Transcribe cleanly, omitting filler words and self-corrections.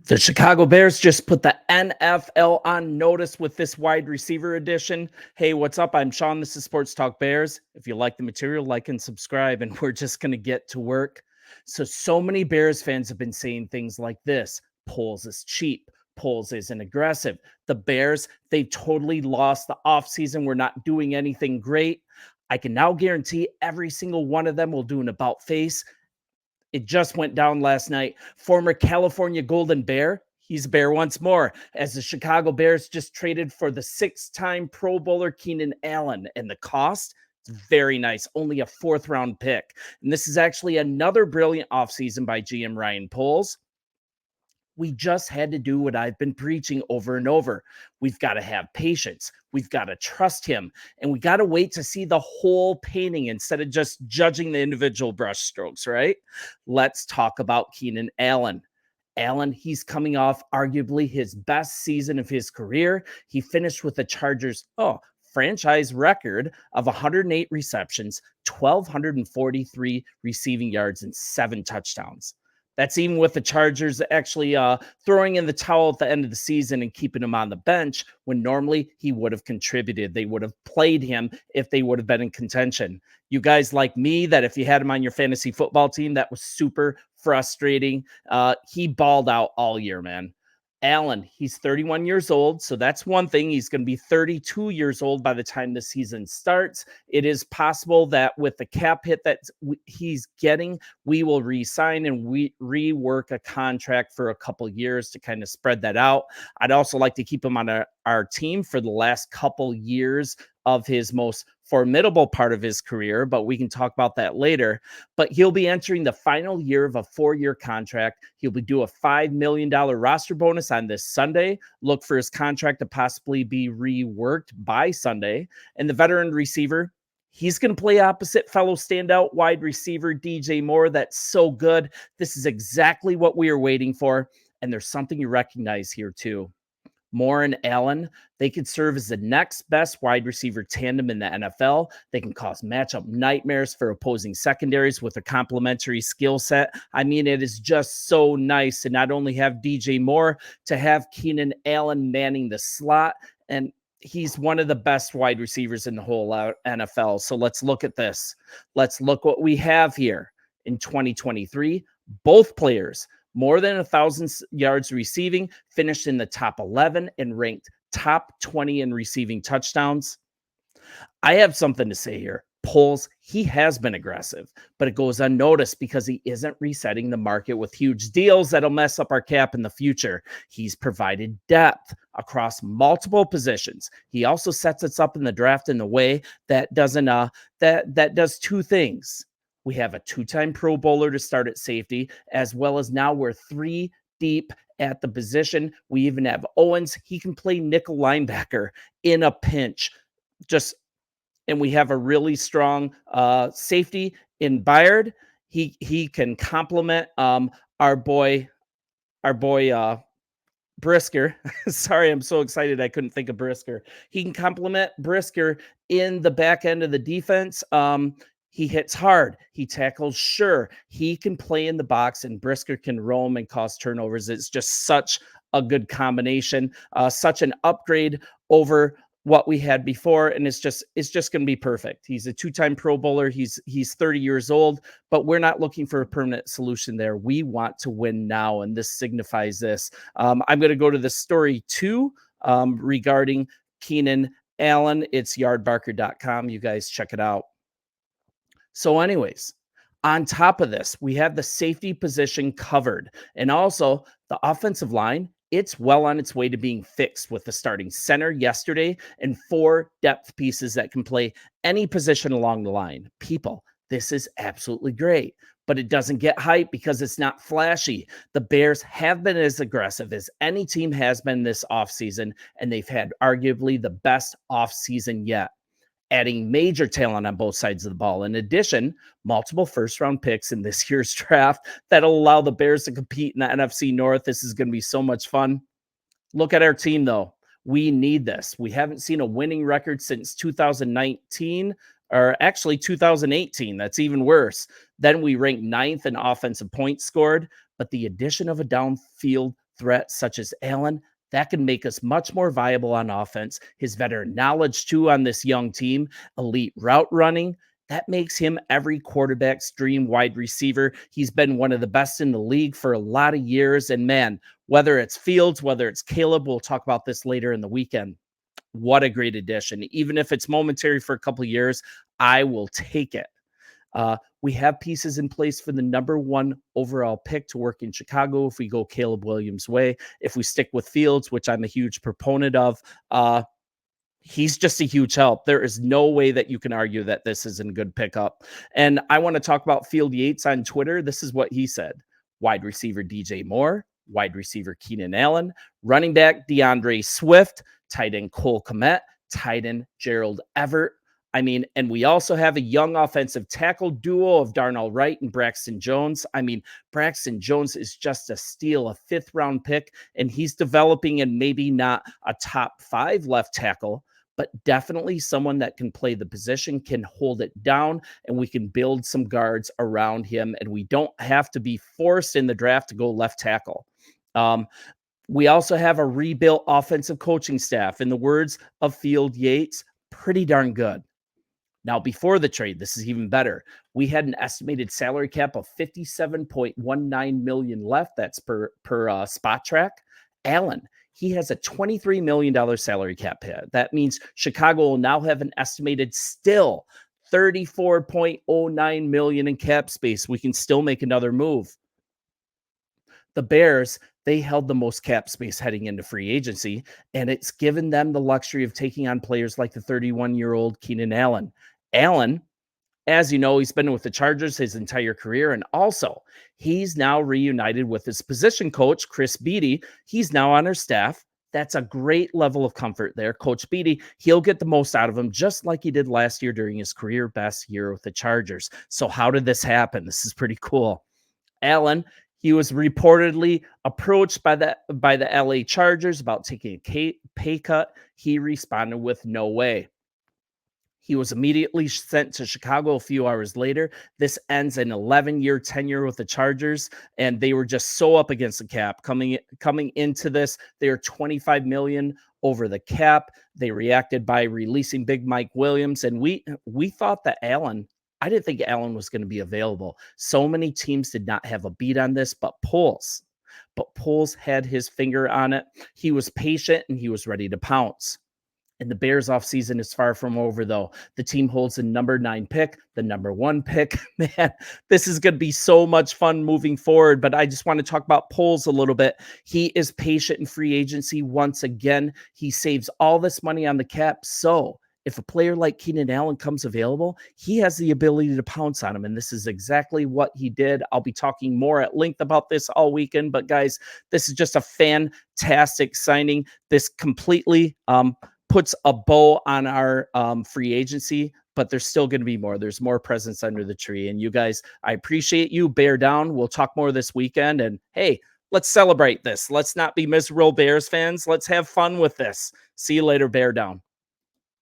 The Chicago Bears just put the NFL on notice with this wide receiver edition. Hey, what's up? I'm Sean. This is Sports Talk Bears. If you like the material, like and subscribe, and we're just going to get to work. So many Bears fans have been saying things like this: Poles is cheap. Poles isn't aggressive. The Bears, they totally lost the offseason. We're not doing anything great. I can now guarantee every single one of them will do an about face. It just went down last night. Former California Golden Bear, he's a Bear once more, as the Chicago Bears just traded for the six-time Pro Bowler Keenan Allen. And the cost, it's very nice, only a fourth-round pick. And this is actually another brilliant offseason by GM Ryan Poles. We just had to do what I've been preaching over and over. We've got to have patience. We've got to trust him. And we got to wait to see the whole painting instead of just judging the individual brush strokes, right? Let's talk about Keenan Allen. Allen, he's coming off arguably his best season of his career. He finished with the Chargers' franchise record of 108 receptions, 1,243 receiving yards, and 7 touchdowns. That's even with the Chargers actually throwing in the towel at the end of the season and keeping him on the bench when normally he would have contributed. They would have played him if they would have been in contention. You guys like me, that if you had him on your fantasy football team, that was super frustrating. He balled out all year, man. Allen, he's 31 years old, so that's one thing. He's going to be 32 years old by the time the season starts. It is possible that with the cap hit that he's getting, we will re-sign and rework a contract for a couple years to kind of spread that out. I'd also like to keep him on our team for the last couple years of his most formidable part of his career, but we can talk about that later. But he'll be entering the final year of a 4-year contract. He'll be due a $5 million roster bonus on this Sunday. Look for his contract to possibly be reworked by Sunday. And the veteran receiver, he's going to play opposite fellow standout wide receiver DJ Moore. That's so good. This is exactly what we are waiting for. And there's something you recognize here too. Moore and Allen, they could serve as the next best wide receiver tandem in the NFL. They can cause matchup nightmares for opposing secondaries with a complementary skill set. I mean, it is just so nice to not only have DJ Moore, to have Keenan Allen manning the slot. And he's one of the best wide receivers in the whole NFL. So let's look at this. Let's look what we have here. In 2023, both players, more than 1,000 yards receiving, finished in the top 11 and ranked top 20 in receiving touchdowns. I have something to say here. Poles, he has been aggressive, but it goes unnoticed because he isn't resetting the market with huge deals that'll mess up our cap in the future. He's provided depth across multiple positions. He also sets us up in the draft in a way that doesn't that does two things. We have a 2-time Pro Bowler to start at safety, as well as now we're 3 deep at the position. We even have Owens. He can play nickel linebacker in a pinch. And we have a really strong safety in Byard. He can complement our boy Brisker. Sorry, I'm so excited I couldn't think of Brisker. He can complement Brisker in the back end of the defense. He hits hard. He tackles sure. He can play in the box, and Brisker can roam and cause turnovers. It's just such a good combination, such an upgrade over what we had before, and it's just going to be perfect. He's a 2-time Pro Bowler. He's 30 years old, but we're not looking for a permanent solution there. We want to win now, and this signifies this. I'm going to go to the story 2 regarding Keenan Allen. It's yardbarker.com. You guys check it out. So anyways, on top of this, we have the safety position covered. And also the offensive line, it's well on its way to being fixed with the starting center yesterday and 4 depth pieces that can play any position along the line. People, this is absolutely great, but it doesn't get hype because it's not flashy. The Bears have been as aggressive as any team has been this offseason, and they've had arguably the best offseason yet, adding major talent on both sides of the ball. In addition, multiple first-round picks in this year's draft that'll allow the Bears to compete in the NFC North. This is going to be so much fun. Look at our team, though. We need this. We haven't seen a winning record since 2019, or actually 2018. That's even worse. Then we ranked 9th in offensive points scored, but the addition of a downfield threat such as Allen, that can make us much more viable on offense. His veteran knowledge, too, on this young team, elite route running, that makes him every quarterback's dream wide receiver. He's been one of the best in the league for a lot of years. And man, whether it's Fields, whether it's Caleb, we'll talk about this later in the weekend. What a great addition. Even if it's momentary for a couple of years, I will take it. We have pieces in place for the number one overall pick to work in Chicago if we go Caleb Williams' way. If we stick with Fields, which I'm a huge proponent of, he's just a huge help. There is no way that you can argue that this isn't a good pickup. And I want to talk about Field Yates on Twitter. This is what he said. Wide receiver DJ Moore, wide receiver Keenan Allen, running back DeAndre Swift, tight end Cole Kmet, tight end Gerald Everett. I mean, and we also have a young offensive tackle duo of Darnell Wright and Braxton Jones. I mean, Braxton Jones is just a steal, a 5th-round pick, and he's developing and maybe not a top 5 left tackle, but definitely someone that can play the position, can hold it down, and we can build some guards around him, and we don't have to be forced in the draft to go left tackle. We also have a rebuilt offensive coaching staff. In the words of Field Yates, pretty darn good. Now, before the trade, this is even better. We had an estimated salary cap of $57.19 million left. That's per Spot Track. Allen, he has a $23 million salary cap hit. That means Chicago will now have an estimated still $34.09 million in cap space. We can still make another move. The Bears, they held the most cap space heading into free agency, and it's given them the luxury of taking on players like the 31-year-old Keenan Allen. Allen, as you know, he's been with the Chargers his entire career, and also he's now reunited with his position coach, Chris Beatty. He's now on our staff. That's a great level of comfort there. Coach Beatty, he'll get the most out of him, just like he did last year during his career best year with the Chargers. So how did this happen? This is pretty cool. Allen, he was reportedly approached by the LA Chargers about taking a pay cut. He responded with no way. He was immediately sent to Chicago a few hours later. This ends an 11-year tenure with the Chargers, and they were just so up against the cap. Coming into this, they are $25 million over the cap. They reacted by releasing Big Mike Williams, and we thought that I didn't think Allen was going to be available. So many teams did not have a beat on this, but Poles had his finger on it. He was patient, and he was ready to pounce. And the Bears offseason is far from over, though. The team holds the number 9 pick, the number 1 pick. Man, this is going to be so much fun moving forward. But I just want to talk about Poles a little bit. He is patient in free agency once again. He saves all this money on the cap. So if a player like Keenan Allen comes available, he has the ability to pounce on him. And this is exactly what he did. I'll be talking more at length about this all weekend. But guys, this is just a fantastic signing. This completely puts a bow on our free agency, but there's still going to be more. There's more presents under the tree. And you guys, I appreciate you. Bear down. We'll talk more this weekend. And hey, let's celebrate this. Let's not be miserable Bears fans. Let's have fun with this. See you later. Bear down.